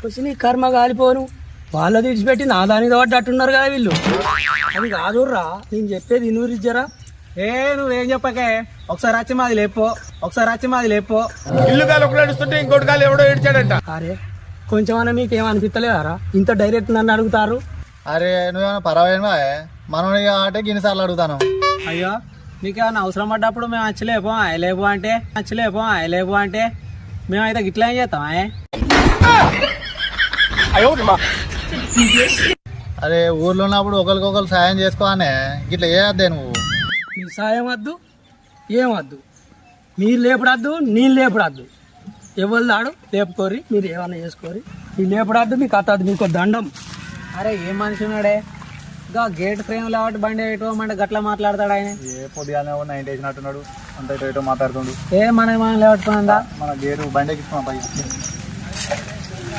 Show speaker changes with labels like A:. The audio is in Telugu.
A: వచ్చి నీ కర్మ కాలిపోను వాళ్ళది విడిచిపెట్టి నా దాని పడ్డట్టున్నారు కదా వీళ్ళు. అది కాదుర్రా నేను చెప్పేది ఇనురిజ్జరా.
B: నువ్వేం చెప్పకే, ఒకసారి వచ్చి మాది లేపో, ఒకసారి వచ్చి మాది లేపో.
C: ఇల్లు గాలి ఒకటి నడుస్తుంటే ఇంకోటి గాలి ఎవడో ఏడ్చాడంట.
A: అరే కొంచెమన్నా మీకు ఏమనిపిస్తలేదారా ఇంత డైరెక్ట్ నన్ను అడుగుతారు?
D: అరే నువ్వేమైనా పర్వాలేవా మనం ఆటే గిన్నెసార్లు అడుగుతాను.
B: అయ్యో నీకేమన్నా అవసరం పడ్డప్పుడు మేము వచ్చలేపో లేపు అంటే లేపు అంటే మేమైతే గిట్లా ఏం చేస్తాం?
D: అరే ఊర్లో ఉన్నప్పుడు ఒకరికొకరు సాయం చేసుకోవానే, ఇట్లా చేయొద్దే నువ్వు.
A: మీ సాయం వద్దు ఏం వద్దు, మీరు లేపడద్దు నేను లేపడద్దు, ఎవరు దాడు లేపుకోరి, మీరు ఏమన్నా చేసుకోరి, మీరు లేపడద్దు మీకు అత్తద్దు, మీకు దండం.
B: అరే ఏం మనిషి ఉన్నాడే, ఇంకా గేట్ ఫ్రేమ్ లేవట్టి బండి ఎటువమంటే గట్లా మాట్లాడతాడు ఆయన.
D: ఏ పొద్దుగానే 90 వేసినట్టున్నాడు, అంత ఇటో మాట్లాడుతుండు.
B: మనం లేవట్టుకుందా
D: మన గేరు బండి ఎక్కించుకున్నాం పై.